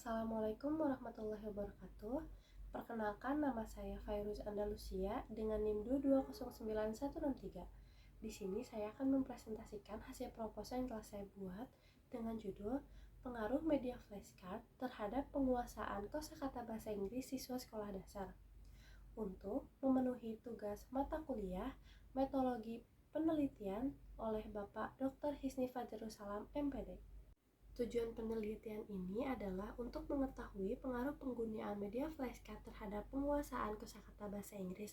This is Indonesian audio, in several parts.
Assalamualaikum warahmatullahi wabarakatuh. Perkenalkan, nama saya Fairuz Andalusia dengan NIM 2091163. Di sini saya akan mempresentasikan hasil proposal yang telah saya buat dengan judul Pengaruh Media Flashcard terhadap Penguasaan Kosakata Bahasa Inggris Siswa Sekolah Dasar. Untuk memenuhi tugas mata kuliah Metodologi Penelitian oleh Bapak Dr. Hisni Fajrussalam, MPD. Tujuan penelitian ini adalah untuk mengetahui pengaruh penggunaan media flashcard terhadap penguasaan kosakata bahasa Inggris,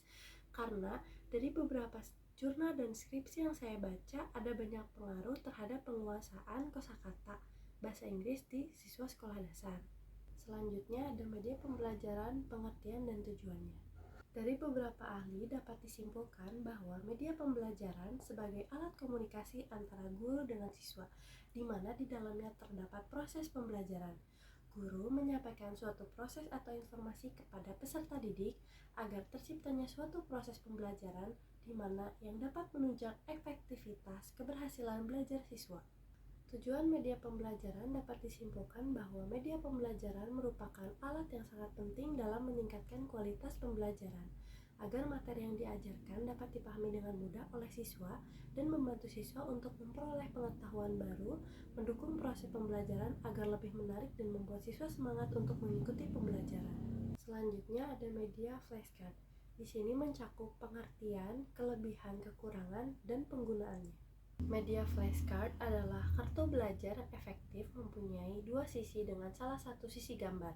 karena dari beberapa jurnal dan skripsi yang saya baca ada banyak pengaruh terhadap penguasaan kosakata bahasa Inggris di siswa sekolah dasar. Selanjutnya ada media pembelajaran, pengertian, dan tujuannya. Dari beberapa ahli dapat disimpulkan bahwa media pembelajaran sebagai alat komunikasi antara guru dengan siswa, di mana di dalamnya terdapat proses pembelajaran. Guru menyampaikan suatu proses atau informasi kepada peserta didik agar terciptanya suatu proses pembelajaran di mana yang dapat menunjang efektivitas keberhasilan belajar siswa. Tujuan media pembelajaran dapat disimpulkan bahwa media pembelajaran merupakan alat yang sangat penting dalam meningkatkan kualitas pembelajaran, agar materi yang diajarkan dapat dipahami dengan mudah oleh siswa dan membantu siswa untuk memperoleh pengetahuan baru, mendukung proses pembelajaran agar lebih menarik dan membuat siswa semangat untuk mengikuti pembelajaran. Selanjutnya ada media flashcard. Di sini mencakup pengertian, kelebihan, kekurangan, dan penggunaannya. Media flashcard adalah kartu belajar yang efektif mempunyai dua sisi dengan salah satu sisi gambar,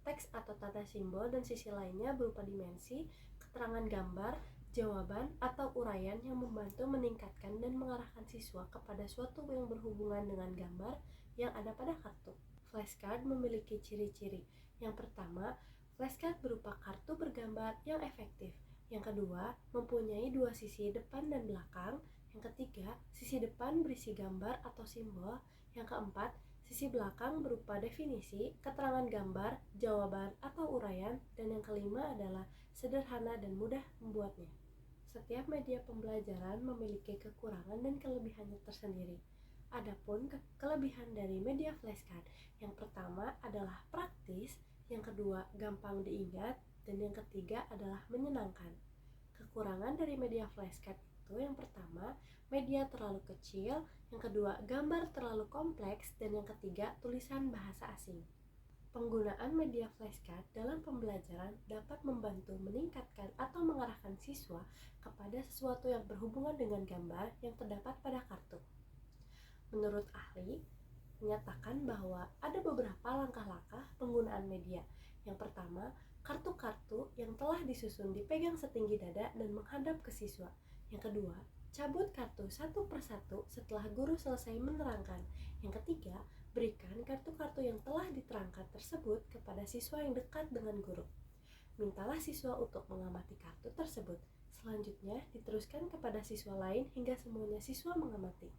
teks atau tanda simbol, dan sisi lainnya berupa dimensi, keterangan gambar, jawaban, atau uraian yang membantu meningkatkan dan mengarahkan siswa kepada suatu yang berhubungan dengan gambar yang ada pada kartu. Flashcard memiliki ciri-ciri. Yang pertama, flashcard berupa kartu bergambar yang efektif. Yang kedua, mempunyai dua sisi depan dan belakang. Yang ketiga, sisi depan berisi gambar atau simbol. Yang keempat, sisi belakang berupa definisi, keterangan gambar, jawaban, atau uraian. Dan yang kelima adalah sederhana dan mudah membuatnya. Setiap media pembelajaran memiliki kekurangan dan kelebihannya tersendiri. Adapun kelebihan dari media flashcard, yang pertama adalah praktis, yang kedua gampang diingat, dan yang ketiga adalah menyenangkan. Kekurangan dari media flashcard itu yang pertama, media terlalu kecil, yang kedua, gambar terlalu kompleks, dan yang ketiga, tulisan bahasa asing. Penggunaan media flashcard dalam pembelajaran dapat membantu meningkatkan atau mengarahkan siswa kepada sesuatu yang berhubungan dengan gambar yang terdapat pada kartu. Menurut ahli, menyatakan bahwa ada beberapa langkah-langkah penggunaan media. Yang pertama, kartu-kartu yang telah disusun dipegang setinggi dada dan menghadap ke siswa. Yang kedua, cabut kartu satu persatu setelah guru selesai menerangkan. Yang ketiga, berikan kartu-kartu yang telah diterangkan tersebut kepada siswa yang dekat dengan guru. Mintalah siswa untuk mengamati kartu tersebut. Selanjutnya, diteruskan kepada siswa lain hingga semuanya siswa mengamati.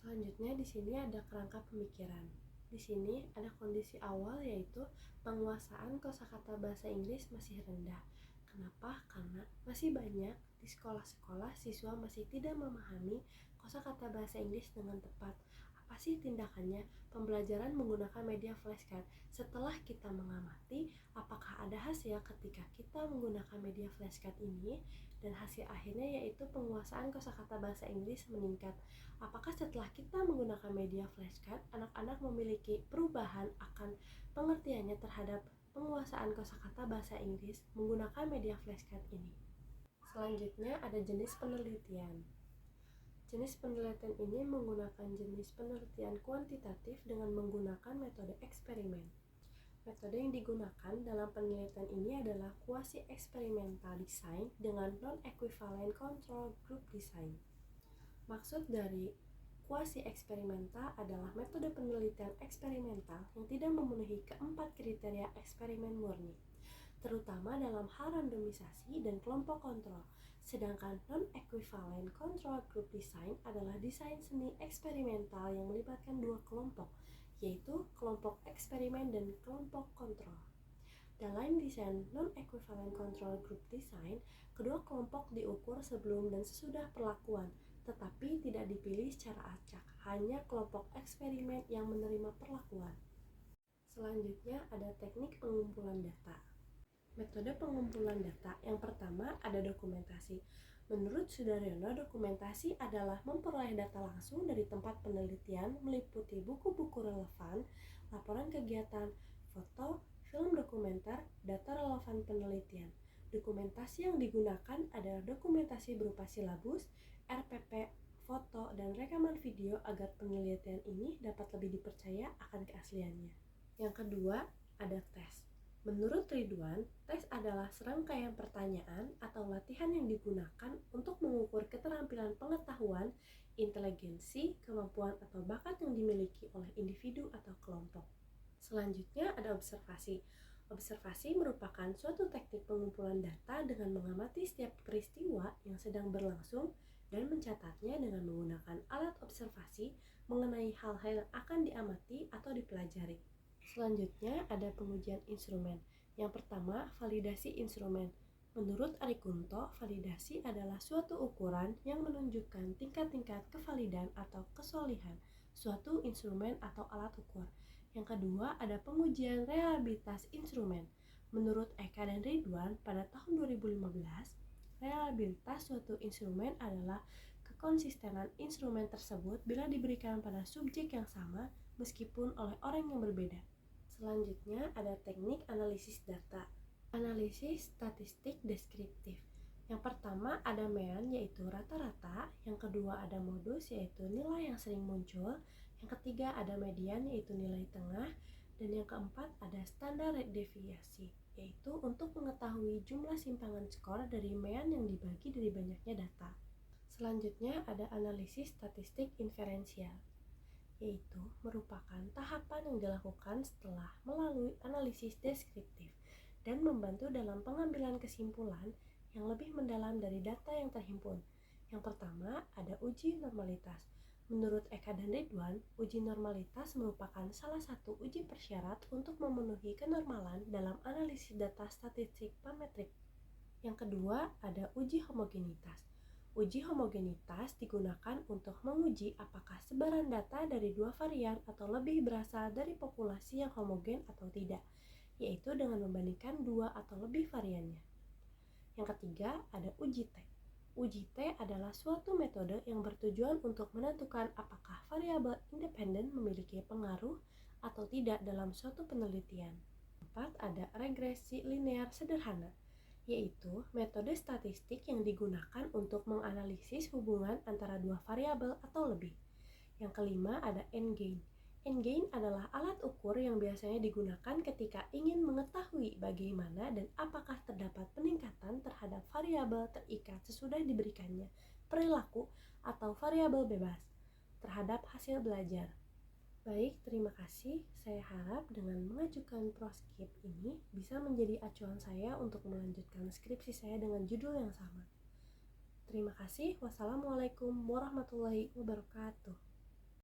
Selanjutnya di sini ada kerangka pemikiran. Di sini ada kondisi awal, yaitu penguasaan kosakata bahasa Inggris masih rendah. Kenapa? Karena masih banyak di sekolah-sekolah siswa masih tidak memahami kosakata bahasa Inggris dengan tepat. Apa sih tindakannya pembelajaran menggunakan media flashcard? Setelah kita mengamati, apakah ada hasil ketika kita menggunakan media flashcard ini? Dan hasil akhirnya yaitu penguasaan kosakata bahasa Inggris meningkat. Apakah setelah kita menggunakan media flashcard, anak-anak memiliki perubahan akan pengertiannya terhadap penguasaan kosakata bahasa Inggris menggunakan media flashcard ini? Selanjutnya ada jenis penelitian. Jenis penelitian ini menggunakan jenis penelitian kuantitatif dengan menggunakan metode eksperimen. Metode yang digunakan dalam penelitian ini adalah quasi-experimental design dengan non-equivalent control group design. Maksud dari quasi-eksperimental adalah metode penelitian eksperimental yang tidak memenuhi keempat kriteria eksperimen murni, terutama dalam hal randomisasi dan kelompok kontrol. Sedangkan non-equivalent control group design adalah desain seni eksperimental yang melibatkan dua kelompok, yaitu kelompok eksperimen dan kelompok kontrol. Dalam desain non-equivalent control group design, kedua kelompok diukur sebelum dan sesudah perlakuan, tetapi tidak dipilih secara acak, hanya kelompok eksperimen yang menerima perlakuan. Selanjutnya ada teknik pengumpulan data. Metode pengumpulan data yang pertama ada dokumentasi. Menurut Sudaryono, dokumentasi adalah memperoleh data langsung dari tempat penelitian meliputi buku-buku relevan, laporan kegiatan, foto, film dokumenter, data relevan penelitian. Dokumentasi yang digunakan adalah dokumentasi berupa silabus, RPP, foto, dan rekaman video agar penelitian ini dapat lebih dipercaya akan keasliannya. Yang kedua, ada tes. Menurut Ridwan, tes adalah serangkaian pertanyaan atau latihan yang digunakan untuk mengukur keterampilan pengetahuan, inteligensi, kemampuan atau bakat yang dimiliki oleh individu atau kelompok. Selanjutnya ada observasi. Observasi merupakan suatu teknik pengumpulan data dengan mengamati setiap peristiwa yang sedang berlangsung dan mencatatnya dengan menggunakan alat observasi mengenai hal-hal yang akan diamati atau dipelajari. Selanjutnya ada pengujian instrumen. Yang pertama, validasi instrumen. Menurut Arikunto, validasi adalah suatu ukuran yang menunjukkan tingkat-tingkat kevalidan atau kesolihan suatu instrumen atau alat ukur. Yang kedua, ada pengujian reliabilitas instrumen. Menurut Eka dan Ridwan, pada tahun 2015, reliabilitas suatu instrumen adalah kekonsistenan instrumen tersebut bila diberikan pada subjek yang sama meskipun oleh orang yang berbeda. Selanjutnya ada teknik analisis data. Analisis statistik deskriptif. Yang pertama ada mean yaitu rata-rata, yang kedua ada modus yaitu nilai yang sering muncul, yang ketiga ada median yaitu nilai tengah, dan yang keempat ada standar deviasi yaitu untuk mengetahui jumlah simpangan skor dari mean yang dibagi dari banyaknya data. Selanjutnya ada analisis statistik inferensial, yaitu merupakan tahapan yang dilakukan setelah melalui analisis deskriptif dan membantu dalam pengambilan kesimpulan yang lebih mendalam dari data yang terhimpun. Yang pertama ada uji normalitas. Menurut Eka dan Ridwan, uji normalitas merupakan salah satu uji persyarat untuk memenuhi kenormalan dalam analisis data statistik parametrik. Yang kedua ada uji homogenitas. Uji homogenitas digunakan untuk menguji apakah sebaran data dari dua varian atau lebih berasal dari populasi yang homogen atau tidak, yaitu dengan membandingkan dua atau lebih variannya. Yang ketiga, ada uji T. Uji T adalah suatu metode yang bertujuan untuk menentukan apakah variabel independen memiliki pengaruh atau tidak dalam suatu penelitian. Keempat, ada regresi linear sederhana, yaitu metode statistik yang digunakan untuk menganalisis hubungan antara dua variabel atau lebih. Yang kelima ada N-gain. N-gain adalah alat ukur yang biasanya digunakan ketika ingin mengetahui bagaimana dan apakah terdapat peningkatan terhadap variabel terikat sesudah diberikannya perilaku atau variabel bebas terhadap hasil belajar. Baik, terima kasih. Saya harap dengan mengajukan proskip ini bisa menjadi acuan saya untuk melanjutkan skripsi saya dengan judul yang sama. Terima kasih. Wassalamualaikum warahmatullahi wabarakatuh.